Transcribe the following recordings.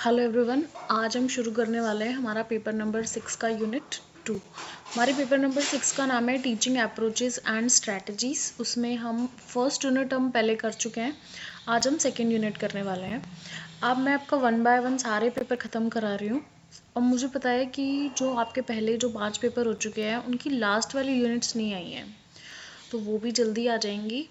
Hello everyone, आज हम शुरू करने वाले हैं हमारा पेपर नंबर 6 का यूनिट 2। हमारे पेपर नंबर 6 का नाम है टीचिंग अप्रोचेस एंड स्ट्रैटेजीज। उसमें हम फर्स्ट यूनिट हम पहले कर चुके हैं, आज हम सेकेंड यूनिट करने वाले हैं। अब मैं आपका 1 बाय 1 सारे पेपर ख़त्म करा रही हूँ। और मुझे पता है कि जो आपके पहले जो 5 पेपर हो चुके हैं उनकी लास्ट वाली यूनिट्स नहीं आई हैं, तो वो भी जल्दी आ जाएंगी।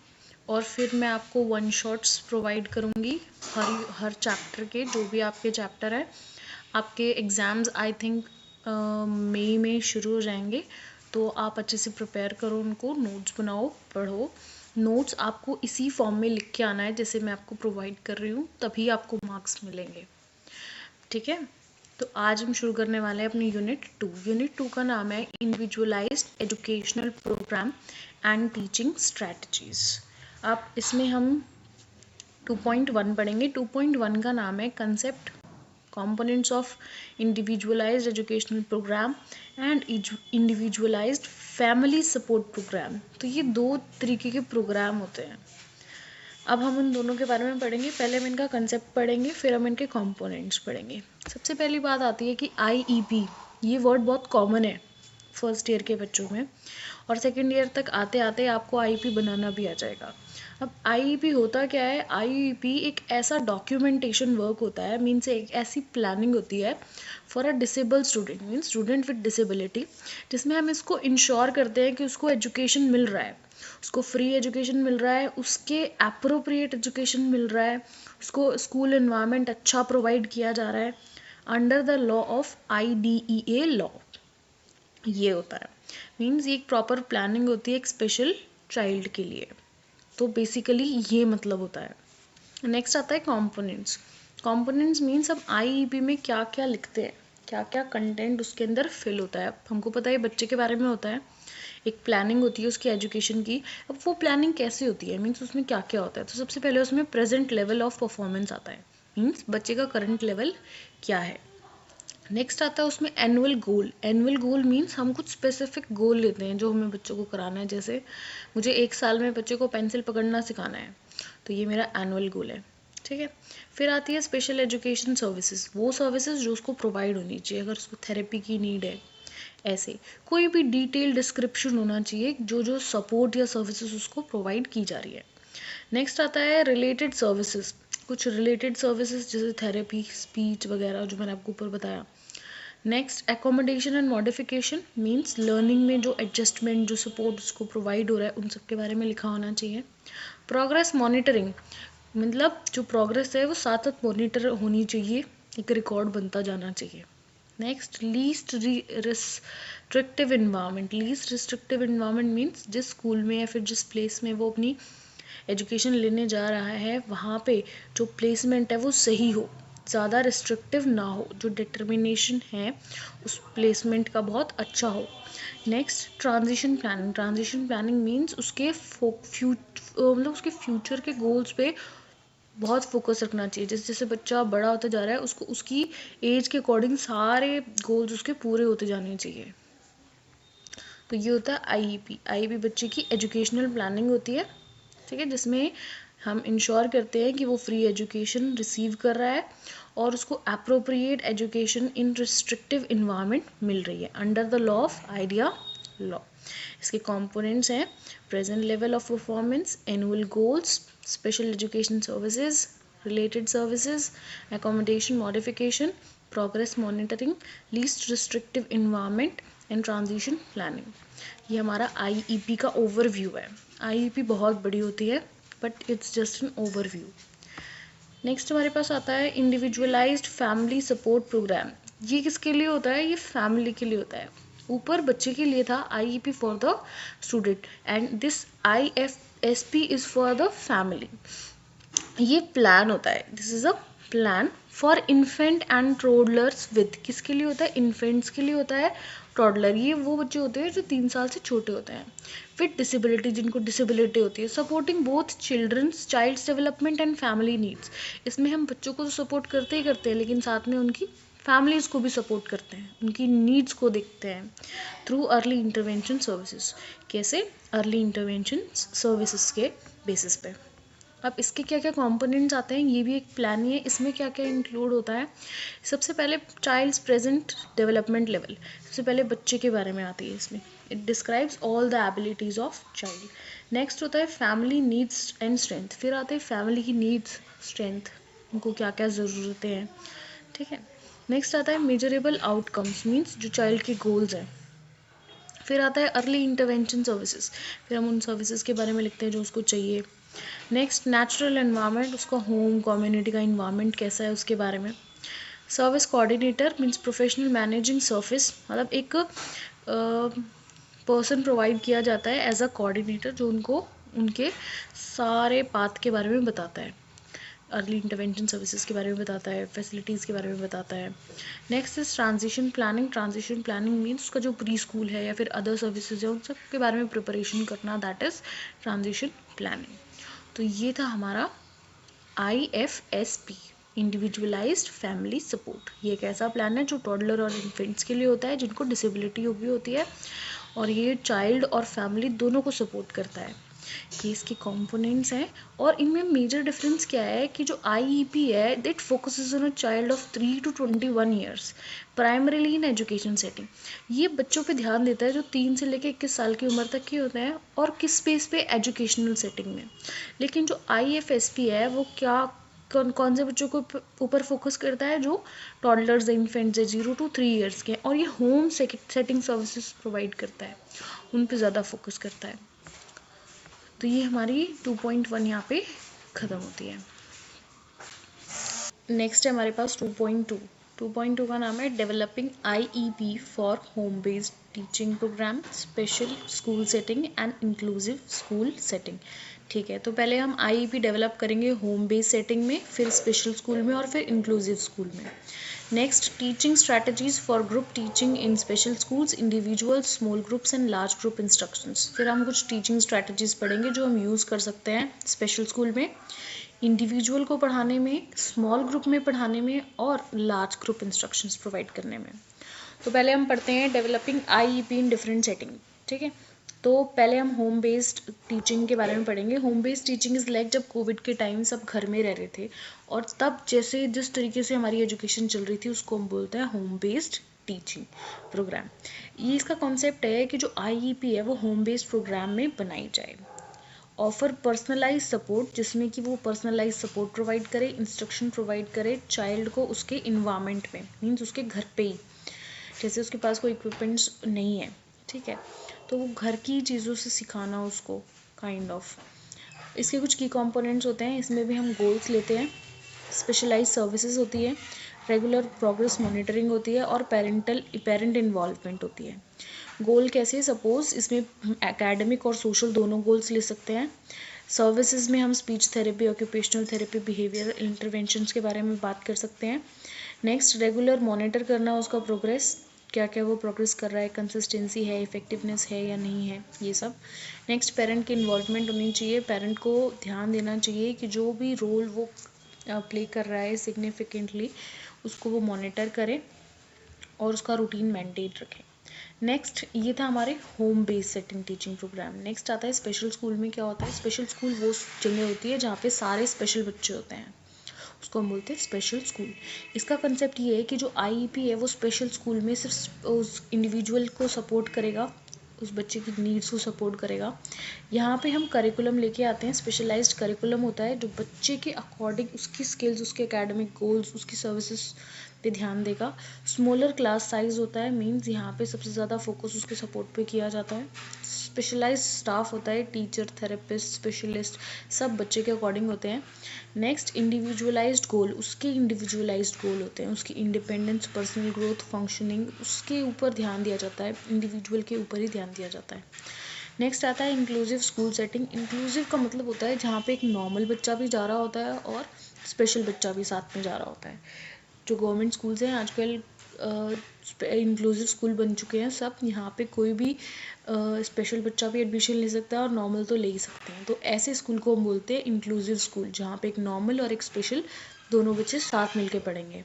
और फिर मैं आपको वन शॉट्स प्रोवाइड करूँगी हर चैप्टर के, जो भी आपके चैप्टर है। आपके एग्ज़ाम्स आई थिंक मई में शुरू हो जाएंगे, तो आप अच्छे से प्रिपेयर करो, उनको नोट्स बनाओ, पढ़ो। नोट्स आपको इसी फॉर्म में लिख के आना है जैसे मैं आपको प्रोवाइड कर रही हूँ, तभी आपको मार्क्स मिलेंगे। ठीक है, तो आज हम शुरू करने वाले हैं अपनी यूनिट 2। यूनिट 2 का नाम है individualised educational programme and teaching strategies. अब इसमें हम 2.1 पढ़ेंगे। 2.1 का नाम है concept, components of individualized educational program and individualized family support program। तो ये दो तरीके के प्रोग्राम होते हैं। अब हम उन दोनों के बारे में पढ़ेंगे। पहले हम इनका कंसेप्ट पढ़ेंगे, फिर हम इनके कंपोनेंट्स पढ़ेंगे। सबसे पहली बात आती है कि IEP, ये वर्ड बहुत कॉमन है फर्स्ट ईयर के बच्चों में, और सेकेंड ईयर तक आते आते आपको IEP बनाना भी आ जाएगा। अब IEP होता क्या है? IEP एक ऐसा डॉक्यूमेंटेशन वर्क होता है, मीन्स एक ऐसी प्लानिंग होती है for a disable student, means student with disability, जिसमें हम इसको इंश्योर करते हैं कि उसको एजुकेशन मिल रहा है, उसको फ्री एजुकेशन मिल रहा है, उसके एप्रोप्रिएट एजुकेशन मिल रहा है, उसको स्कूल इन्वायरमेंट अच्छा प्रोवाइड किया जा रहा है under the law of IDEA law. ये होता है, मीन्स ये एक प्रॉपर प्लानिंग होती है एक स्पेशल चाइल्ड के लिए। तो बेसिकली ये मतलब होता है। नेक्स्ट आता है कंपोनेंट्स। कंपोनेंट्स मीन्स हम IEP में क्या क्या लिखते हैं, क्या क्या कंटेंट उसके अंदर फिल होता है। हमको पता है बच्चे के बारे में होता है, एक प्लानिंग होती है उसकी एजुकेशन की। अब वो प्लानिंग कैसे होती है, मीन्स उसमें क्या क्या होता है। तो सबसे पहले उसमें प्रेजेंट लेवल ऑफ परफॉर्मेंस आता है, मीन्स बच्चे का करंट लेवल क्या है। नेक्स्ट आता है उसमें एनुअल गोल। एनुअल गोल मीन्स हम कुछ स्पेसिफिक गोल लेते हैं जो हमें बच्चों को कराना है। जैसे मुझे 1 साल में बच्चे को पेंसिल पकड़ना सिखाना है, तो ये मेरा एनुअल गोल है। ठीक है, फिर आती है स्पेशल एजुकेशन सर्विसेज, वो सर्विसेज जो उसको प्रोवाइड होनी चाहिए, अगर उसको थेरेपी की नीड है, ऐसे कोई भी डिटेल डिस्क्रिप्शन होना चाहिए जो जो सपोर्ट या सर्विसेज उसको प्रोवाइड की जा रही है। नेक्स्ट आता है रिलेटेड सर्विसेज, कुछ रिलेटेड सर्विसेज जैसे थेरेपी, स्पीच वगैरह जो मैंने आपको ऊपर बताया। Next accommodation and modification, means learning में जो एडजस्टमेंट, जो सपोर्ट उसको प्रोवाइड हो रहा है, उन सब के बारे में लिखा होना चाहिए। प्रोग्रेस मॉनिटरिंग, मतलब जो प्रोग्रेस है वो साथ साथ मॉनिटर होनी चाहिए, एक रिकॉर्ड बनता जाना चाहिए। Next least restrictive environment. Least restrictive environment means जिस स्कूल में या फिर जिस प्लेस में वो अपनी एजुकेशन लेने जा रहा है, वहाँ पे जो प्लेसमेंट है वो सही हो, ज़्यादा रिस्ट्रिक्टिव ना हो, जो डिटर्मिनेशन है उस प्लेसमेंट का बहुत अच्छा हो। Next transition planning. Transition planning means उसके मतलब उसके फ्यूचर के गोल्स पे बहुत फोकस रखना चाहिए। जैसे जैसे बच्चा बड़ा होता जा रहा है, उसको उसकी एज के अकॉर्डिंग सारे गोल्स उसके पूरे होते जाने चाहिए। तो ये होता है IEP। IEP बच्चे की एजुकेशनल प्लानिंग होती है, ठीक है, जिसमें हम इंश्योर करते हैं कि वो फ्री एजुकेशन रिसीव कर रहा है और उसको appropriate education in restrictive environment मिल रही है under the law of IDEA law. इसके कंपोनेंट्स हैं present level of performance, annual goals, special education services, related services, accommodation modification, progress monitoring, least restrictive environment and transition planning. ये हमारा IEP का overview है। IEP बहुत बड़ी होती है, but it's just an overview. Next हमारे पास आता है इंडिविजुअलाइज्ड फैमिली सपोर्ट प्रोग्राम। ये किसके लिए होता है? ये फैमिली के लिए होता है। ऊपर बच्चे के लिए था IEP for the student and this IFSP is for the family. ये प्लान होता है, this is a plan for infant and toddlers with, किसके लिए होता है? इन्फेंट्स के लिए होता है, टोडलर ये वो बच्चे होते हैं जो 3 साल से छोटे होते हैं, विद डिसेबिलिटी, जिनको डिसेबिलिटी होती है, supporting both childrens childs development and family needs. इसमें हम बच्चों को तो सपोर्ट करते ही करते हैं, लेकिन साथ में उनकी फैमिलीज़ को भी सपोर्ट करते हैं, उनकी नीड्स को देखते हैं थ्रू अर्ली इंटरवेंशन सर्विसेज। कैसे? अर्ली इंटरवेंशन सर्विसेज के बेसिस पे। अब इसके क्या क्या कंपोनेंट्स आते हैं, ये भी एक प्लान ही है, इसमें क्या क्या इंक्लूड होता है। सबसे पहले चाइल्ड्स प्रेजेंट डेवलपमेंट लेवल, सबसे पहले बच्चे के बारे में आती है इसमें। It describes all the abilities of child. Next होता है फैमिली नीड्स एंड स्ट्रेंथ, फिर आते हैं फैमिली की नीड्स, स्ट्रेंथ, उनको क्या क्या ज़रूरतें हैं, ठीक है। नेक्स्ट आता है मेजरेबल आउटकम्स, मीन्स जो चाइल्ड के गोल्स हैं। फिर आता है अर्ली इंटरवेंशन सर्विसेज, फिर हम उन सर्विसेज के बारे में लिखते हैं जो उसको चाहिए। नेक्स्ट नेचुरल एनवायरनमेंट, उसका होम कम्युनिटी का इन्वायरमेंट कैसा है उसके बारे में। Service coordinator means professional managing service, मतलब एक पर्सन प्रोवाइड किया जाता है एज अ कोऑर्डिनेटर जो उनको उनके सारे पाथ के बारे में बताता है, अर्ली इंटरवेंशन सर्विसेज के बारे में बताता है, फैसिलिटीज़ के बारे में बताता है। Next is transition planning, transition planning means उसका जो प्री स्कूल है या फिर अदर सर्विसेज है उन सब के बारे में प्रिपरेशन करना, दैट इज ट्रांजिशन प्लानिंग। तो ये था हमारा IFSP, इंडिविजुअलाइज्ड फैमिली सपोर्ट। ये एक ऐसा प्लान है जो टॉडलर और इन्फेंट्स के लिए होता है जिनको डिसेबिलिटी भी होती है, और ये चाइल्ड और फैमिली दोनों को सपोर्ट करता है। ये इसके कंपोनेंट्स हैं, और इनमें मेजर डिफरेंस क्या है कि जो IEP है that focuses on a child of 3 to 21 years primarily in education setting. ये बच्चों पे ध्यान देता है जो 3 से लेकर 21 साल की उम्र तक के होते हैं, और किस बेस पे, एजुकेशनल सेटिंग में। लेकिन जो IFSP है वो क्या कौन से बच्चों को ऊपर फोकस करता है, जो टॉडलर्स इन्फेंट्स है 0 to 3 ईयर्स के, और ये होम सेटिंग सर्विसेज प्रोवाइड करता है, उन पे ज़्यादा फोकस करता है। तो ये हमारी 2.1 यहाँ पे ख़त्म होती है। नेक्स्ट है हमारे पास 2.2। 2.2 का नाम है developing IEP for home based teaching programme, special school setting and inclusive school setting. ठीक है, तो पहले हम IEP डेवलप करेंगे होम बेस्ड सेटिंग में, फिर स्पेशल स्कूल में, और फिर इंक्लूसिव स्कूल में। Next teaching strategies for group teaching in special schools, individual, small groups and large group instructions. फिर हम कुछ टीचिंग स्ट्रैटेजीज पढ़ेंगे जो हम यूज़ कर सकते हैं स्पेशल स्कूल में, इंडिविजुअल को पढ़ाने में, स्मॉल ग्रुप में पढ़ाने में, और लार्ज ग्रुप इंस्ट्रक्शंस प्रोवाइड करने में। तो पहले हम पढ़ते हैं developing IEP in different setting. ठीक है, तो पहले हम होम बेस्ड टीचिंग के बारे में पढ़ेंगे। Home based teaching is like जब कोविड के टाइम सब घर में रह रहे थे, और तब जैसे जिस तरीके से हमारी एजुकेशन चल रही थी उसको हम बोलते हैं होम बेस्ड टीचिंग प्रोग्राम। ये इसका कॉन्सेप्ट है कि जो IEP है वो होम बेस्ड प्रोग्राम में बनाई जाए। ऑफर पर्सनलाइज सपोर्ट, जिसमें कि वो पर्सनलाइज सपोर्ट प्रोवाइड करे, इंस्ट्रक्शन प्रोवाइड करे चाइल्ड को उसके इन्वायरमेंट में, मीन्स उसके घर पे ही, जैसे उसके पास कोई इक्विपमेंट्स नहीं है, ठीक है, तो वो घर की चीज़ों से सिखाना उसको, काइंड ऑफ। इसके कुछ की कंपोनेंट्स होते हैं, इसमें भी हम गोल्स लेते हैं, स्पेशलाइज सर्विसेज होती है, रेगुलर प्रोग्रेस मॉनिटरिंग होती है, और पेरेंट इन्वॉल्वमेंट होती है। गोल कैसे, सपोज इसमें एकेडमिक और सोशल दोनों गोल्स ले सकते हैं। सर्विसेज में हम speech therapy, occupational therapy, behaviour interventions के बारे में बात कर सकते हैं। नेक्स्ट रेगुलर मॉनिटर करना उसका प्रोग्रेस, क्या क्या वो प्रोग्रेस कर रहा है, कंसिस्टेंसी है, इफेक्टिवनेस है या नहीं है, ये सब। नेक्स्ट पेरेंट की इन्वॉल्वमेंट होनी चाहिए, पेरेंट को ध्यान देना चाहिए कि जो भी रोल वो प्ले कर रहा है सिग्निफिकेंटली उसको वो मॉनिटर करें और उसका रूटीन मेंटेन रखें। नेक्स्ट ये था हमारे home based setting teaching programme. Next आता है स्पेशल स्कूल में क्या होता है। स्पेशल स्कूल वो जगह होती है जहाँ पे सारे स्पेशल बच्चे होते हैं, उसको हम बोलते हैं स्पेशल स्कूल। इसका कंसेप्ट ये है कि जो IEP है वो स्पेशल स्कूल में सिर्फ उस इंडिविजुअल को सपोर्ट करेगा, उस बच्चे की नीड्स को सपोर्ट करेगा। यहाँ पे हम करिकुलम लेके आते हैं, स्पेशलाइज्ड करिकुलम होता है जो बच्चे के अकॉर्डिंग उसकी स्किल्स, उसके एकेडमिक गोल्स, उसकी सर्विसेज पे ध्यान देगा। स्मॉलर क्लास साइज होता है, मीन्स यहाँ पे सबसे ज़्यादा फोकस उसके सपोर्ट पे किया जाता है। स्पेशलाइज्ड स्टाफ होता है, टीचर, थेरेपिस्ट, स्पेशलिस्ट, सब बच्चे के अकॉर्डिंग होते हैं। नेक्स्ट इंडिविजुअलाइज्ड गोल, उसके इंडिविजुअलाइज्ड गोल होते हैं, उसकी इंडिपेंडेंस, पर्सनल ग्रोथ, फंक्शनिंग, उसके ऊपर ध्यान दिया जाता है, इंडिविजुअल के ऊपर ही ध्यान दिया जाता है। नेक्स्ट आता है इंक्लूसिव स्कूल सेटिंग। इंक्लूसिव का मतलब होता है जहाँ पे एक नॉर्मल बच्चा भी जा रहा होता है और स्पेशल बच्चा भी साथ में जा रहा होता है। जो गवर्नमेंट स्कूल्स हैं आजकल इंक्लूसिव स्कूल बन चुके हैं सब, यहाँ पे कोई भी स्पेशल बच्चा भी एडमिशन ले सकता है और नॉर्मल तो ले ही सकते हैं। तो ऐसे स्कूल को हम बोलते हैं इंक्लूसिव स्कूल, जहाँ पे एक नॉर्मल और एक स्पेशल दोनों बच्चे साथ मिलके पढ़ेंगे।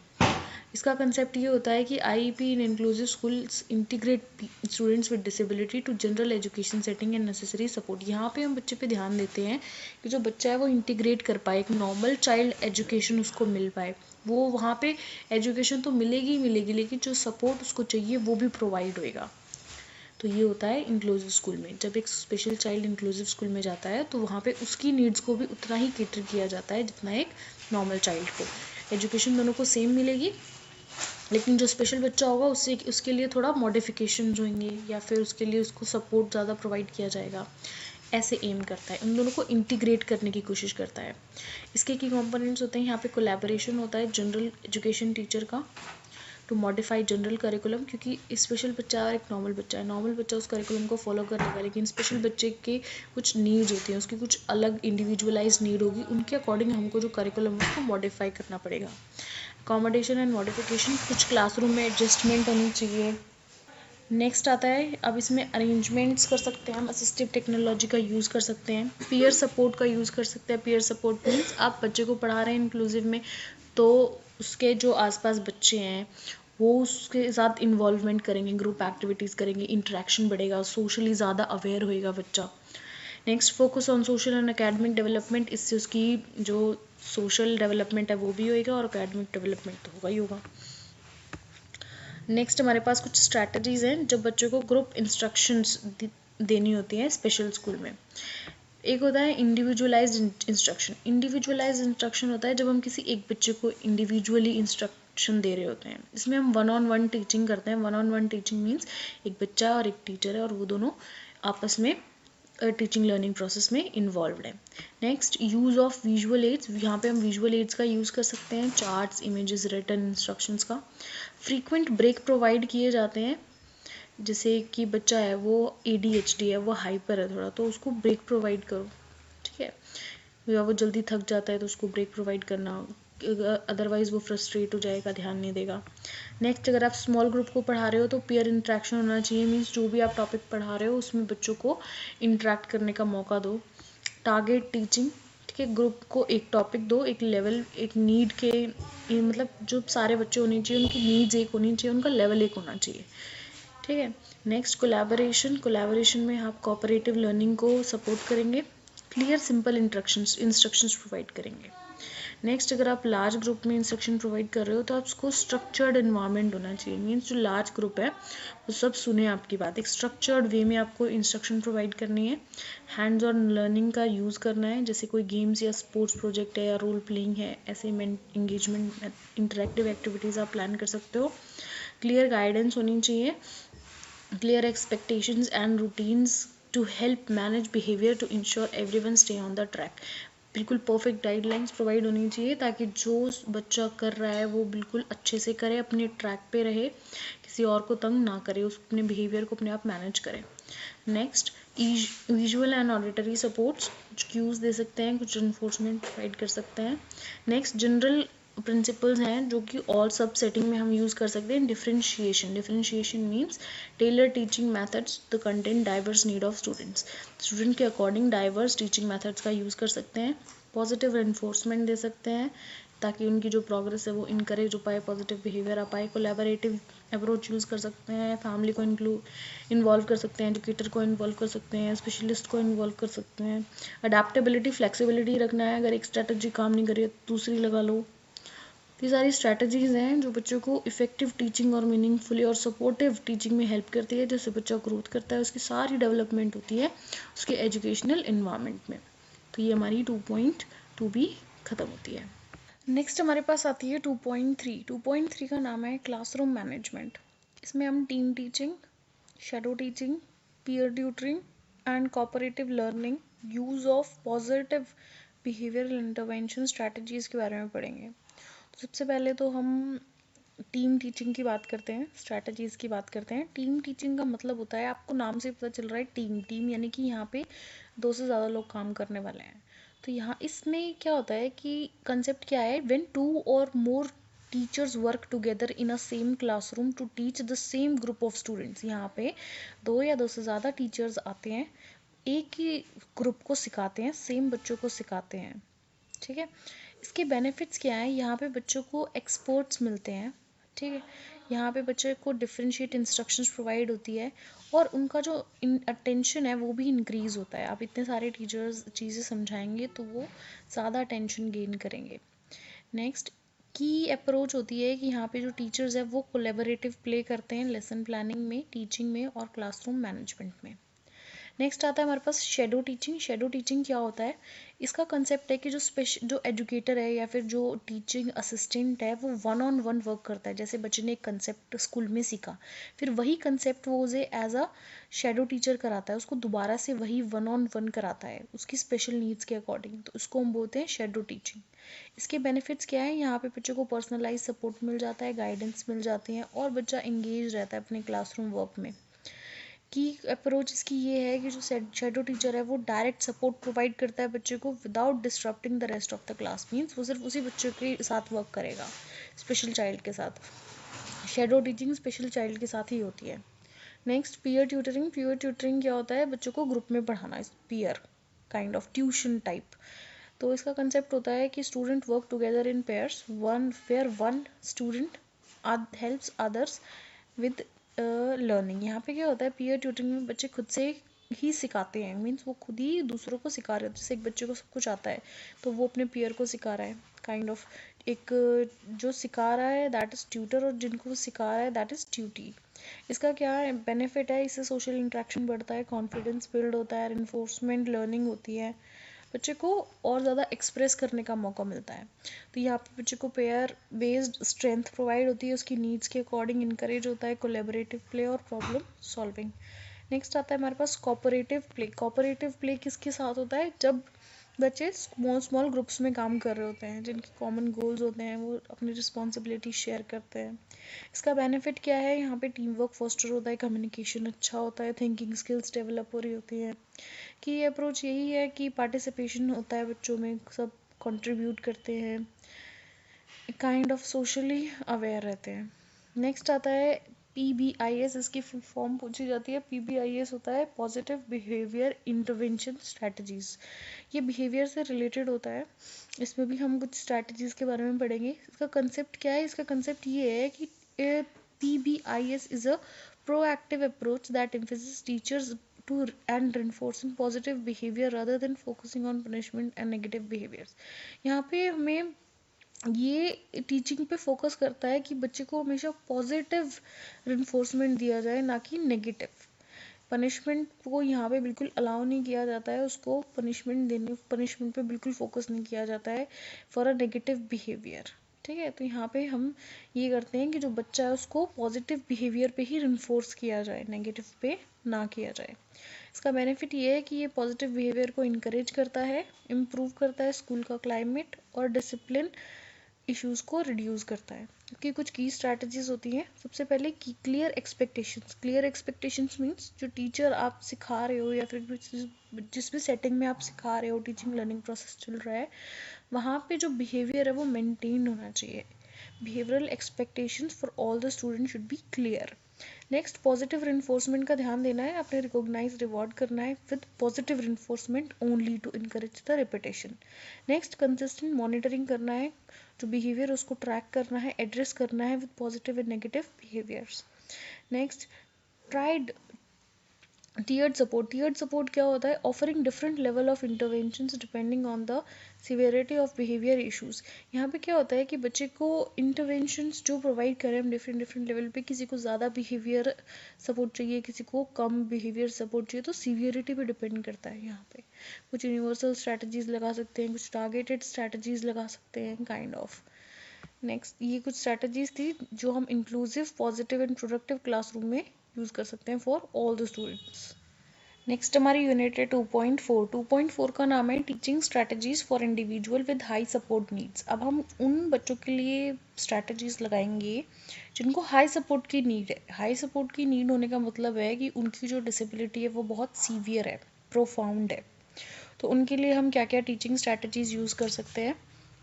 इसका कंसेप्ट ये होता है कि IEP in inclusive schools integrate students with disability to general education setting and necessary support. यहाँ पे हम बच्चे पे ध्यान देते हैं कि जो बच्चा है वो इंटीग्रेट कर पाए, एक नॉर्मल चाइल्ड एजुकेशन उसको मिल पाए। वो वहाँ पे एजुकेशन तो मिलेगी ही मिलेगी, लेकिन जो सपोर्ट उसको चाहिए वो भी प्रोवाइड होएगा। तो ये होता है इंक्लूसिव स्कूल में। जब एक स्पेशल चाइल्ड इंक्लूसिव स्कूल में जाता है तो वहाँ पे उसकी नीड्स को भी उतना ही केटर किया जाता है जितना एक नॉर्मल चाइल्ड को। एजुकेशन दोनों को सेम मिलेगी, लेकिन जो स्पेशल बच्चा होगा उससे उसके लिए थोड़ा मॉडिफिकेशन होंगे या फिर उसके लिए उसको सपोर्ट ज़्यादा प्रोवाइड किया जाएगा। ऐसे एम करता है, उन दोनों को इंटीग्रेट करने की कोशिश करता है। इसके की कंपोनेंट्स होते हैं, यहाँ पे कोलैबोरेशन होता है जनरल एजुकेशन टीचर का टू मॉडिफाई जनरल करिकुलम, क्योंकि स्पेशल बच्चा और एक नॉर्मल बच्चा है। नॉर्मल बच्चा उस करिकुलम को फॉलो कर लेगा, लेकिन स्पेशल बच्चे के कुछ नीड्स होती हैं, उसकी कुछ अलग इंडिविजुअलाइज नीड होगी, उनके अकॉर्डिंग हमको जो करिकुलम है उसको मॉडिफाई करना पड़ेगा। अकोमोडेशन एंड मॉडिफिकेशन, कुछ क्लासरूम में एडजस्टमेंट होनी चाहिए। नेक्स्ट आता है, अब इसमें अरेंजमेंट्स कर सकते हैं हम, असिस्टिव टेक्नोलॉजी का यूज़ कर सकते हैं, पीयर सपोर्ट का यूज़ कर सकते हैं। पीयर सपोर्ट मीन्स आप बच्चे को पढ़ा रहे हैं इंक्लूसिव में, तो उसके जो आसपास बच्चे हैं वो उसके साथ इन्वॉल्वमेंट करेंगे, ग्रुप एक्टिविटीज़ करेंगे, इंटरेक्शन बढ़ेगा, सोशली ज़्यादा अवेयर होएगा बच्चा। Next, focus on social and academic development, इससे उसकी जो सोशल डेवलपमेंट है वो भी होएगा और एकेडमिक डेवलपमेंट तो होगा ही होगा। नेक्स्ट हमारे पास कुछ स्ट्रैटेजीज हैं जब बच्चों को ग्रुप इंस्ट्रक्शंस देनी होती हैं स्पेशल स्कूल में। एक होता है इंडिविजुअलाइज्ड इंस्ट्रक्शन। इंडिविजुअलाइज्ड इंस्ट्रक्शन होता है जब हम किसी एक बच्चे को इंडिविजुअली इंस्ट्रक्शन दे रहे होते हैं। इसमें हम 1-on-1 टीचिंग करते हैं। 1-on-1 टीचिंग मीन्स एक बच्चा और एक टीचर है और वो दोनों आपस में टीचिंग लर्निंग प्रोसेस में इन्वॉल्व है। Next, use of visual aids. यहाँ पे हम विजुअल एड्स का यूज़ कर सकते हैं, चार्ट्स, इमेजेस, रिटन इंस्ट्रक्शंस का। फ्रीक्वेंट ब्रेक प्रोवाइड किए जाते हैं, जैसे कि बच्चा है वो ADHD है, वो हाइपर है थोड़ा, तो उसको ब्रेक प्रोवाइड करो, ठीक है। या वो जल्दी थक जाता है तो उसको ब्रेक प्रोवाइड करना, अदरवाइज वो फ्रस्ट्रेट हो जाएगा, ध्यान नहीं देगा। नेक्स्ट, अगर आप स्मॉल ग्रुप को पढ़ा रहे हो तो पीयर इंटरेक्शन होना चाहिए। मीन्स जो भी आप टॉपिक पढ़ा रहे हो उसमें बच्चों को इंटरेक्ट करने का मौका दो। टारगेट टीचिंग, ठीक है, ग्रुप को एक टॉपिक दो, एक लेवल, एक नीड के, मतलब जो सारे बच्चे होने चाहिए उनकी नीड्स एक होनी चाहिए, उनका लेवल एक होना चाहिए, ठीक है। Next, collaboration. कोलैबोरेशन में आप कोऑपरेटिव लर्निंग को सपोर्ट करेंगे, क्लियर सिंपल इंस्ट्रक्शंस प्रोवाइड करेंगे। नेक्स्ट, अगर आप लार्ज ग्रुप में इंस्ट्रक्शन प्रोवाइड कर रहे हो तो आप उसको स्ट्रक्चर्ड इन्वायरमेंट होना चाहिए। मीन्स जो लार्ज ग्रुप है वो सब सुने आपकी बात, एक स्ट्रक्चर्ड वे में आपको इंस्ट्रक्शन प्रोवाइड करनी है। हैंड्स ऑन लर्निंग का यूज़ करना है, जैसे कोई गेम्स या स्पोर्ट्स प्रोजेक्ट है या रोल प्लेइंग है, ऐसे इंगेजमेंट इंटरेक्टिव एक्टिविटीज़ आप प्लान कर सकते हो। क्लियर गाइडेंस होनी चाहिए, clear expectations and routines to help manage behavior to ensure everyone stay on the track। बिल्कुल परफेक्ट गाइडलाइंस प्रोवाइड होनी चाहिए ताकि जो बच्चा कर रहा है वो बिल्कुल अच्छे से करे, अपने ट्रैक पे रहे, किसी और को तंग ना करे, उस अपने बिहेवियर को अपने आप मैनेज करे। Next, visual and auditory supports, कुछ क्यूज़ दे सकते हैं, कुछ इन्फोर्समेंट प्रोवाइड कर सकते हैं। नेक्स्ट, जनरल प्रिंसिपल्स हैं जो कि ऑल सब सेटिंग में हम यूज़ कर सकते हैं। Differentiation. Differentiation means tailor teaching methods the content diverse need of students. Student के अकॉर्डिंग डाइवर्स टीचिंग मेथड्स का यूज़ कर सकते हैं। पॉजिटिव एनफोर्समेंट दे सकते हैं ताकि उनकी जो प्रोग्रेस है वो इनकरेज हो पाए, पॉजिटिव बिहेवियर आ पाए। कोलैबोरेटिव अप्रोच यूज़ कर सकते हैं, फैमिली को इन्वॉल्व कर सकते हैं, एजुकेटर को इन्वॉल्व कर सकते हैं, स्पेशलिस्ट को इन्वॉल्व कर सकते हैं। अडेप्टेबिलिटी, फ्लेक्सिबिलिटी रखना है, अगर एक स्ट्रैटेजी काम नहीं कर रही है तो दूसरी लगा लो। ये सारी स्ट्रैटेजीज़ हैं जो बच्चों को इफ़ेक्टिव टीचिंग और मीनिंगफुली और सपोर्टिव टीचिंग में हेल्प करती है, जिससे बच्चा ग्रोथ करता है, उसकी सारी डेवलपमेंट होती है उसके एजुकेशनल इन्वायरमेंट में। तो ये हमारी 2.2 भी ख़त्म होती है। नेक्स्ट हमारे पास आती है 2.3। 2.3 का नाम है क्लासरूम मैनेजमेंट। इसमें हम team teaching, shadow teaching, peer tutoring and cooperative learning, use of positive behavioural intervention strategies के बारे में पढ़ेंगे। सबसे पहले तो हम टीम टीचिंग की बात करते हैं, स्ट्रैटेजीज़ की बात करते हैं। टीम टीचिंग का मतलब होता है, आपको नाम से पता चल रहा है टीम, टीम यानी कि यहाँ पे 2 से ज़्यादा लोग काम करने वाले हैं। तो यहाँ इसमें क्या होता है कि कंसेप्ट क्या है, when 2 or more teachers work together in a same classroom to teach the same group of students. यहाँ पे 2 या 2 से ज़्यादा टीचर्स आते हैं, एक ही ग्रुप को सिखाते हैं, सेम बच्चों को सिखाते हैं, ठीक है। इसके बेनिफिट्स क्या हैं, यहाँ पे बच्चों को एक्सपर्ट्स मिलते हैं, ठीक है। यहाँ पे बच्चे को डिफरेंशिएट इंस्ट्रक्शंस प्रोवाइड होती है और उनका जो अटेंशन है वो भी इंक्रीज होता है। आप इतने सारे टीचर्स चीज़ें समझाएंगे तो वो ज़्यादा अटेंशन गेन करेंगे। नेक्स्ट की अप्रोच होती है कि यहाँ पे जो टीचर्स है वो कोलेबोरेटिव प्ले करते हैं लेसन प्लानिंग में, टीचिंग में और क्लासरूम मैनेजमेंट में। नेक्स्ट आता है हमारे पास शेडो टीचिंग। शेडो टीचिंग क्या होता है? इसका कंसेप्ट है कि जो एजुकेटर है या फिर जो टीचिंग असिस्टेंट है वो वन ऑन वन वर्क करता है। जैसे बच्चे ने एक कंसेप्ट स्कूल में सीखा, फिर वही कंसेप्ट वो उसे एज अ शेडो टीचर कराता है, उसको दोबारा से वही वन ऑन वन कराता है उसकी स्पेशल नीड्स के अकॉर्डिंग, तो उसको हम बोलते हैं शेडो टीचिंग। इसके बेनिफिट्स क्या है? यहाँ पे बच्चों को पर्सनलाइज सपोर्ट मिल जाता है, गाइडेंस मिल जाती है और बच्चा इंगेज रहता है अपने क्लासरूम वर्क में। की अप्रोच इसकी ये है कि जो शेडो टीचर है वो डायरेक्ट सपोर्ट प्रोवाइड करता है बच्चे को without disrupting the rest of the class. Means वो सिर्फ उसी बच्चे के साथ वर्क करेगा, स्पेशल चाइल्ड के साथ। शेडो टीचिंग स्पेशल चाइल्ड के साथ ही होती है। Next peer tutoring. Peer tutoring क्या होता है? बच्चों को ग्रुप में पढ़ाना, peer kind of tuition type. तो इसका कंसेप्ट होता है कि student work together in pairs, one student helps others with learning. यहाँ पे क्या होता है? पीयर ट्यूटरिंग में बच्चे खुद से ही सिखाते हैं। मीन्स वो खुद ही दूसरों को सिखा रहे होते हैं। जैसे एक बच्चे को सब कुछ आता है तो वो अपने पीयर को सिखा रहा है, काइंड ऑफ। एक जो सिखा रहा है दैट इज़ ट्यूटर और जिनको वो सिखा रहा है दैट इज़ ट्यूटी। इसका क्या है बेनिफिट है? इससे सोशल इंटरेक्शन बढ़ता है, कॉन्फिडेंस बिल्ड होता है, इन्फोर्समेंट लर्निंग होती है, बच्चे को और ज़्यादा एक्सप्रेस करने का मौका मिलता है। तो यहाँ पे बच्चे को पेयर बेस्ड स्ट्रेंथ प्रोवाइड होती है, उसकी नीड्स के अकॉर्डिंग इनकरेज होता है कोलेबोरेटिव प्ले और प्रॉब्लम सॉल्विंग। नेक्स्ट आता है हमारे पास कोऑपरेटिव प्ले। कोऑपरेटिव प्ले किसके साथ होता है? जब बच्चे स्मॉल स्मॉल ग्रुप्स में काम कर रहे होते हैं, जिनके कॉमन गोल्स होते हैं, वो अपनी रिस्पॉन्सिबिलिटी शेयर करते हैं। इसका बेनिफिट क्या है? यहाँ पे टीम वर्क फोस्टर होता है, कम्युनिकेशन अच्छा होता है, थिंकिंग स्किल्स डेवलप हो रही होती है। कि अप्रोच यही है कि पार्टिसिपेशन होता है बच्चों में, सब कंट्रीब्यूट करते हैं, काइंड ऑफ सोशली अवेयर रहते हैं। नेक्स्ट आता है PBIS। इसकी फुल फॉर्म पूछी जाती है। PBIS होता है पॉजिटिव बिहेवियर इंटरवेंशन स्ट्रैटेजीज। ये बिहेवियर से रिलेटेड होता है, इसमें भी हम कुछ स्ट्रैटेजीज के बारे में पढ़ेंगे। इसका कंसेप्ट क्या है? इसका कंसेप्ट ये है कि PBIS is a proactive approach that emphasizes teachers to and reinforcing positive behavior rather than focusing on punishment and negative behaviors। यहाँ पे हमें ये टीचिंग पे फोकस करता है कि बच्चे को हमेशा पॉजिटिव रिइंफोर्समेंट दिया जाए, ना कि नेगेटिव। पनिशमेंट को यहाँ पे बिल्कुल अलाउ नहीं किया जाता है, उसको पनिशमेंट पे बिल्कुल फोकस नहीं किया जाता है फॉर अ नेगेटिव बिहेवियर। ठीक है, तो यहाँ पे हम ये करते हैं कि जो बच्चा है उसको पॉजिटिव बिहेवियर पे ही रिइंफोर्स किया जाए, नेगेटिव पे ना किया जाए। इसका बेनिफिट ये है कि ये पॉजिटिव बिहेवियर को इनकरेज करता है, इम्प्रूव करता है स्कूल का क्लाइमेट और डिसिप्लिन इश्यूज को रिड्यूस करता है। क्योंकि कुछ की स्ट्रैटेजीज होती हैं। सबसे पहले की clear expectations. Clear expectations means जो टीचर आप सिखा रहे हो या फिर जिस भी सेटिंग में आप सिखा रहे हो, टीचिंग लर्निंग प्रोसेस चल रहा है, वहाँ पे जो बिहेवियर है वो मेंटेन होना चाहिए। Behavioural expectations for all the student should be clear. Next positive reinforcement का ध्यान देना है, आपने रिकॉग्नाइज रिवॉर्ड करना है with positive reinforcement only to encourage the repetition. Next consistent monitoring करना है, जो बिहेवियर उसको ट्रैक करना है, एड्रेस करना है with positive and negative behaviours. Next tried tiered support. Tiered support क्या होता है? Offering different level of interventions depending on the severity of behaviour issues. यहाँ पे क्या होता है कि बच्चे को इंटरवेंशंस जो प्रोवाइड करें हम डिफरेंट डिफरेंट लेवल पे, किसी को ज़्यादा बिहेवियर सपोर्ट चाहिए, किसी को कम बिहेवियर सपोर्ट चाहिए, तो सीवियरिटी पे डिपेंड करता है। यहाँ पे कुछ यूनिवर्सल स्ट्रैटेजीज लगा सकते हैं, कुछ टारगेटेड स्ट्रैटेजीज लगा सकते हैं, काइंड ऑफ। नेक्स्ट ये कुछ स्ट्रैटेजीज थी जो हम inclusive, positive and productive classroom में यूज़ कर सकते हैं for all the students. Next हमारी यूनिट है 2.4। 2.4 का नाम है teaching strategies for individual with high support needs. अब हम उन बच्चों के लिए स्ट्रैटेजीज लगाएंगे जिनको हाई सपोर्ट की नीड है। हाई सपोर्ट की नीड होने का मतलब है कि उनकी जो डिसेबिलिटी है वो बहुत सीवियर है, प्रोफाउंड है। तो उनके लिए हम क्या क्या टीचिंग स्ट्रैटेजीज यूज़ कर सकते हैं?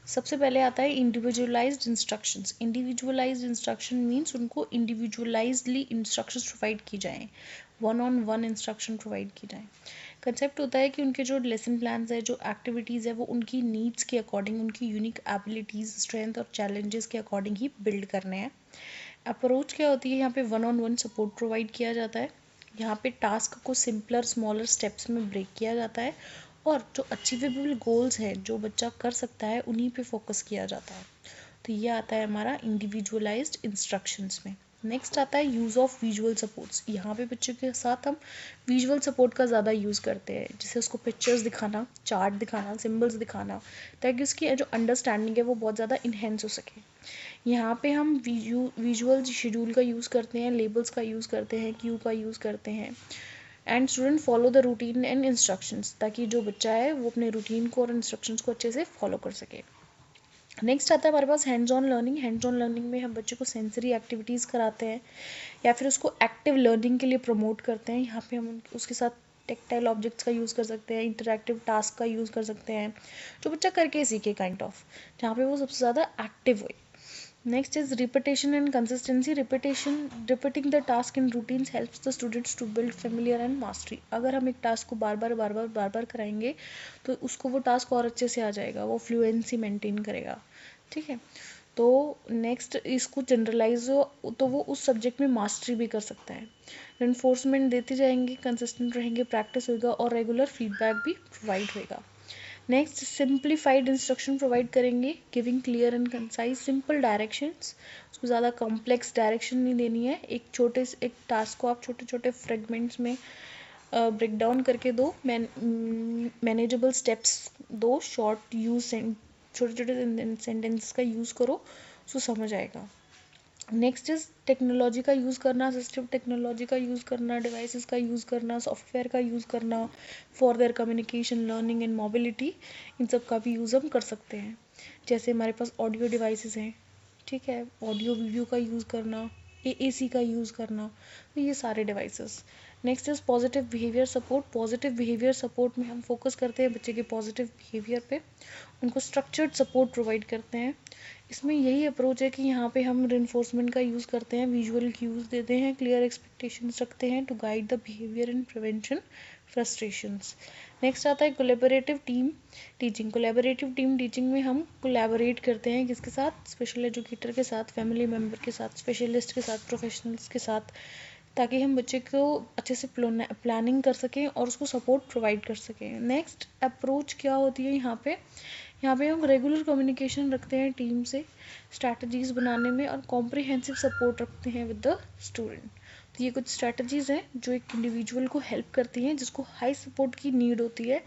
सबसे पहले आता है individualised instructions. Individualised instruction means उनको इंडिविजुअलाइज्डली इंस्ट्रक्शंस प्रोवाइड की जाएँ, one on one instruction provide की जाए। कंसेप्ट होता है कि उनके जो लेसन प्लान्स है, जो एक्टिविटीज़ है, वो उनकी नीड्स के अकॉर्डिंग, उनकी यूनिक एबिलिटीज़, स्ट्रेंथ और चैलेंजेस के अकॉर्डिंग ही बिल्ड करने हैं। अप्रोच क्या होती है, यहाँ पे one on one support provide किया जाता है। यहाँ पे टास्क को सिंपलर स्मॉलर स्टेप्स में ब्रेक किया जाता है और जो अचीवेबल गोल्स हैं, जो बच्चा कर सकता है, उन्हीं पे फोकस किया जाता है। तो ये आता है हमारा इंडिविजुअलाइज्ड इंस्ट्रक्शंस में। नेक्स्ट आता है यूज़ ऑफ विजुअल सपोर्ट्स। यहाँ पे बच्चों के साथ हम विजुअल सपोर्ट का ज़्यादा यूज़ करते हैं, जैसे उसको पिक्चर्स दिखाना, चार्ट दिखाना, सिम्बल्स दिखाना, ताकि उसकी जो अंडरस्टैंडिंग है वो बहुत ज़्यादा इन्हेंस हो सके। यहाँ पे हम विजुअल शेड्यूल का यूज़ करते हैं, लेबल्स का यूज़ करते हैं, क्यू का यूज़ करते हैं, and student follow the routine and instructions, ताकि जो बच्चा है वो अपने रूटीन को और इंस्ट्रक्शंस को अच्छे से फॉलो कर सके। नेक्स्ट आता है हमारे पास hands on learning. Hands on learning में हम बच्चे को सेंसरी एक्टिविटीज़ कराते हैं या फिर उसको एक्टिव लर्निंग के लिए प्रमोट करते हैं। यहाँ पे हम उसके साथ टेक्टाइल ऑब्जेक्ट्स का यूज़ कर सकते हैं, इंटरैक्टिव टास्क का यूज़ कर सकते हैं, जो बच्चा करके सीखे काइंड ऑफ, जहाँ पे वो सबसे ज़्यादा एक्टिव हो। Next is repetition and consistency. Repeating the task in routines helps the students to build familiar and mastery. अगर हम एक टास्क को बार बार कराएंगे तो उसको वो टास्क और अच्छे से आ जाएगा, वो फ्लुएंसी मेंटेन करेगा। ठीक है, तो नेक्स्ट इसको जनरलाइज हो तो वो उस सब्जेक्ट में मास्टरी भी कर सकता है। इन्फोर्समेंट देते जाएंगे, कंसिस्टेंट रहेंगे, प्रैक्टिस होगा और रेगुलर फीडबैक भी प्रोवाइड होगा। नेक्स्ट सिंप्लीफाइड इंस्ट्रक्शन प्रोवाइड करेंगे, giving clear and concise simple directions. उसको ज़्यादा कॉम्प्लेक्स डायरेक्शन नहीं देनी है, एक टास्क को आप छोटे छोटे फ्रेगमेंट्स में ब्रेक डाउन करके दो, मैनेजेबल स्टेप्स दो, शॉर्ट यूज छोटे छोटे सेंटेंसेस का यूज़ करो, उसको समझ आएगा। नेक्स्ट इज टेक्नोलॉजी का यूज़ करना, असिस्टिव टेक्नोलॉजी का यूज़ करना, डिवाइसेस का यूज़ करना, सॉफ्टवेयर का यूज़ करना for their communication, learning and mobility. इन सब का भी यूज़ हम कर सकते हैं। जैसे हमारे पास ऑडियो डिवाइसेस हैं, ठीक है, ऑडियो वीडियो का यूज़ करना, एएसी का यूज़ करना, तो ये सारे devices. Next is positive behaviour support. Positive behaviour support में हम फोकस करते हैं बच्चे के पॉजिटिव बिहेवियर पे, उनको स्ट्रक्चर्ड सपोर्ट प्रोवाइड करते हैं। इसमें यही अप्रोच है कि यहाँ पे हम रेनफोर्समेंट का यूज़ करते हैं, विजुअल क्यूज़ देते हैं, क्लियर एक्सपेक्टेशंस रखते हैं to guide the behaviour and prevention frustrations. Next आता है collaborative team teaching. Collaborative team teaching में हम कोलैबोरेट करते हैं किसके साथ, स्पेशल एजुकेटर के साथ, फैमिली मेम्बर के साथ, स्पेशलिस्ट के साथ, प्रोफेशनल्स के साथ, ताकि हम बच्चे को अच्छे से प्लानिंग कर सकें और उसको सपोर्ट प्रोवाइड कर सकें। नेक्स्ट अप्रोच क्या होती है यहाँ पे हम रेगुलर कम्युनिकेशन रखते हैं टीम से, स्ट्रैटेजीज बनाने में, और कॉम्प्रिहेंसिव सपोर्ट रखते हैं विद द स्टूडेंट। तो ये कुछ स्ट्रैटेजीज हैं जो एक इंडिविजुअल को हेल्प करती हैं जिसको हाई सपोर्ट की नीड होती है,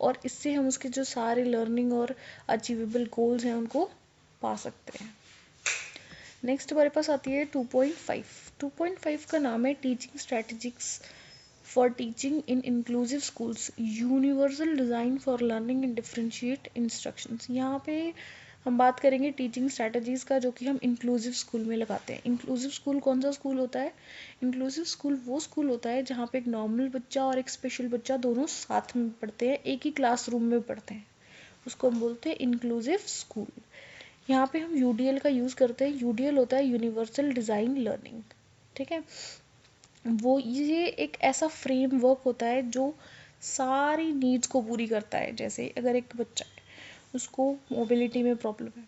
और इससे हम उसके जो सारे लर्निंग और अचीवेबल गोल्स हैं उनको पा सकते हैं। नेक्स्ट हमारे पास आती है 2.5। 2.5 का नाम है teaching strategics for teaching in inclusive schools, universal design for learning and differentiate instructions. यहाँ पे हम बात करेंगे टीचिंग स्ट्रैटेजीज़ का जो कि हम इंक्लूसिव स्कूल में लगाते हैं। इंक्लूसिव स्कूल कौन सा स्कूल होता है? इंक्लूसिव स्कूल वो स्कूल होता है जहाँ पे एक नॉर्मल बच्चा और एक स्पेशल बच्चा दोनों साथ में पढ़ते हैं, एक ही क्लासरूम में पढ़ते हैं, उसको हम बोलते हैं इंक्लूसिव स्कूल। यहाँ पे हम यूडीएल का यूज़ करते हैं। यूडीएल होता है यूनिवर्सल डिज़ाइन लर्निंग, ठीक है। वो ये एक ऐसा फ्रेमवर्क होता है जो सारी नीड्स को पूरी करता है। जैसे अगर एक बच्चा है, उसको मोबिलिटी में प्रॉब्लम है,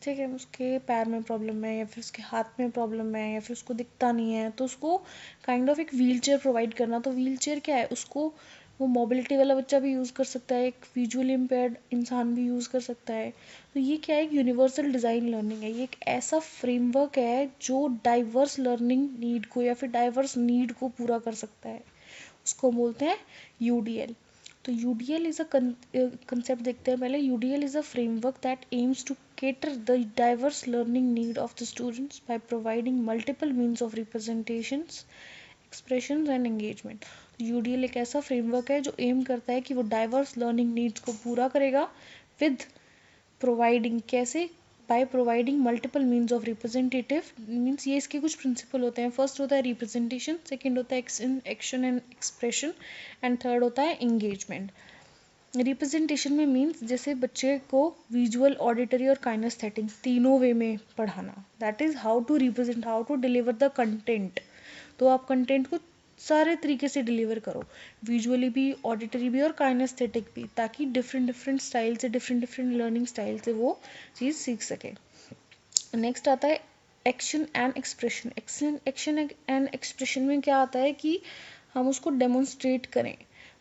ठीक है, उसके पैर में प्रॉब्लम है या फिर उसके हाथ में प्रॉब्लम है या फिर उसको दिखता नहीं है, तो उसको काइंड ऑफ एक व्हील चेयर प्रोवाइड करना। तो व्हील चेयर क्या है, उसको वो मोबिलिटी वाला बच्चा भी यूज़ कर सकता है, एक विजुअली इम्पेयर्ड इंसान भी यूज़ कर सकता है। तो ये क्या है, एक यूनिवर्सल डिज़ाइन लर्निंग है। ये एक ऐसा फ्रेमवर्क है जो डाइवर्स लर्निंग नीड को या फिर डाइवर्स नीड को पूरा कर सकता है, उसको बोलते हैं यूडीएल। तो यूडीएल इज अ कंसेप्ट देखते हैं पहले। UDL is a framework that aims to cater the diverse learning need of the students by providing multiple means of representations, expressions and engagement। तो यूडीएल एक ऐसा फ्रेमवर्क है जो M करता है कि वो डाइवर्स लर्निंग नीड्स को पूरा करेगा विद प्रोवाइडिंग, कैसे, by providing multiple means of representative means. ये इसके कुछ प्रिंसिपल होते हैं। फर्स्ट होता है रिप्रेजेंटेशन, सेकेंड होता है action and expression, and third होता है एंगेजमेंट। रिप्रेजेंटेशन में मीन्स जैसे बच्चे को विजुअल, ऑडिटरी और काइनेस्थेटिक तीनों वे में पढ़ाना, that is how to represent, how to deliver the content. तो आप कंटेंट को सारे तरीके से डिलीवर करो, विजुअली भी, ऑडिटरी भी और काइनेस्थेटिक भी, ताकि डिफरेंट डिफरेंट स्टाइल से, डिफरेंट डिफरेंट लर्निंग स्टाइल से वो चीज़ सीख सके। नेक्स्ट आता है action and expression. Action and expression में क्या आता है कि हम उसको डेमोन्स्ट्रेट करें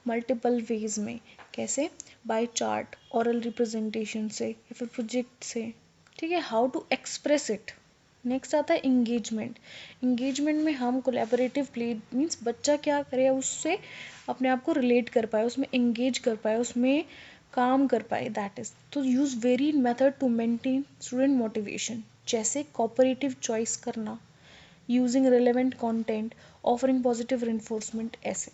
मल्टीपल वेज में। कैसे? बाय चार्ट, ओरल रिप्रेजेंटेशन से या फिर प्रोजेक्ट से। ठीक है, how to express it. Next आता है इंगेजमेंट। इंगेजमेंट में हम कोलैबोरेटिव प्ले मीन्स बच्चा क्या करे, उससे अपने आप को रिलेट कर पाए, उसमें एंगेज कर पाए, उसमें काम कर पाए, दैट इज। तो use varied method to maintain student motivation, जैसे कोऑपरेटिव चॉइस करना, using relevant content, offering positive reinforcement, ऐसे।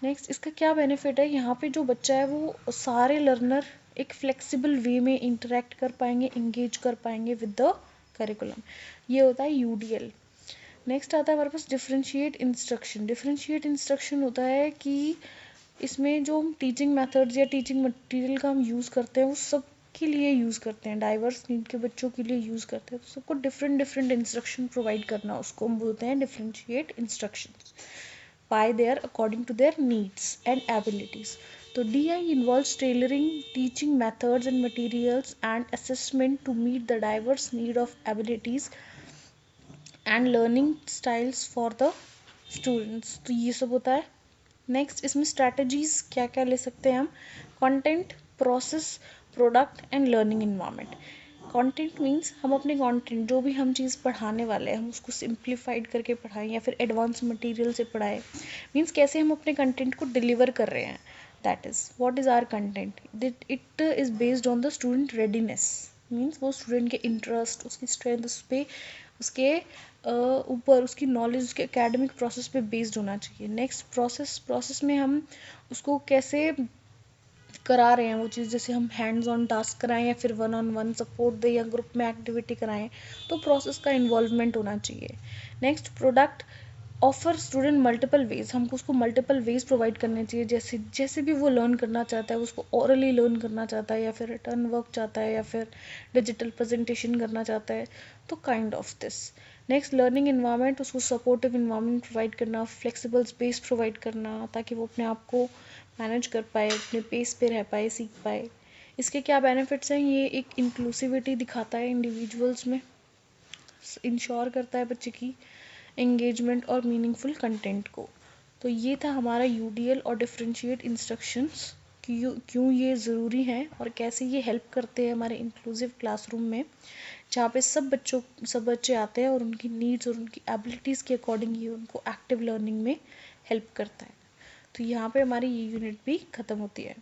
नेक्स्ट इसका क्या बेनिफिट है, यहाँ पे जो बच्चा है वो सारे लर्नर एक फ्लेक्सिबल वे में इंटरेक्ट कर पाएंगे, इंगेज कर पाएंगे विद द करिकुलम। ये होता है यूडीएल। नेक्स्ट आता है हमारे पास डिफरेंशिएट इंस्ट्रक्शन। डिफरेंशिएट इंस्ट्रक्शन होता है कि इसमें जो हम टीचिंग मेथड्स या टीचिंग मटेरियल का हम यूज़ करते हैं वो सब के लिए यूज़ करते हैं, डाइवर्स नीड के बच्चों के लिए यूज़ करते हैं, तो सबको डिफरेंट डिफरेंट इंस्ट्रक्शन प्रोवाइड करना, उसको हम बोलते हैं differentiate instructions by their according to their needs and abilities. So DI involves tailoring teaching methods and materials and assessment to meet the diverse need of abilities and learning styles for the students. तो ये सब होता है। Next इसमें strategies क्या क्या ले सकते हैं हम, content, process, product and learning environment. Content means हम अपने कंटेंट जो भी हम चीज़ पढ़ाने वाले हैं हम उसको सिंप्लीफाइड करके पढ़ाएं या फिर एडवांस मटेरियल से पढ़ाएं। मीन्स कैसे हम अपने कंटेंट को डिलीवर कर रहे हैं, that is what is our content. It is based on the student readiness, means वो स्टूडेंट के इंटरेस्ट, उसकी स्ट्रेंथ, उस पर उसके ऊपर उसकी नॉलेज, उसके एकेडमिक प्रोसेस पे बेस्ड होना चाहिए। नेक्स्ट प्रोसेस में हम उसको कैसे करा रहे हैं वो चीज़, जैसे हम हैंड्स ऑन टास्क कराएं या फिर वन ऑन वन सपोर्ट दें या ग्रुप में एक्टिविटी कराएं, तो प्रोसेस का इन्वॉल्वमेंट होना चाहिए। Next product, offer student multiple ways, हमको उसको मल्टीपल वेज प्रोवाइड करने चाहिए, जैसे जैसे भी वो लर्न करना चाहता है, उसको ओरली लर्न करना चाहता है या फिर रिटर्न वर्क चाहता है या फिर डिजिटल प्रेजेंटेशन करना चाहता है, तो kind of this. Next learning environment, उसको सपोर्टिव इन्वायरमेंट प्रोवाइड करना, फ्लेक्सिबल स्पेस प्रोवाइड करना, ताकि वो अपने आप को मैनेज कर पाए, अपने पेस पे रह पाए, सीख पाए। इसके क्या बेनिफिट्स हैं, ये एक इंक्लूसिविटी दिखाता है इंडिविजुअल्स में, इंश्योर करता है बच्चे की एंगेजमेंट और मीनिंगफुल कंटेंट को। तो ये था हमारा यूडीएल और डिफरेंशिएट इंस्ट्रक्शंस, क्यों ये ज़रूरी हैं और कैसे ये हेल्प करते हैं हमारे इंक्लूसिव क्लासरूम में, जहाँ पे सब बच्चे आते हैं और उनकी नीड्स और उनकी एबिलिटीज़ के अकॉर्डिंग ये उनको एक्टिव लर्निंग में हेल्प करता है। तो यहाँ पे हमारी ये यूनिट भी ख़त्म होती है।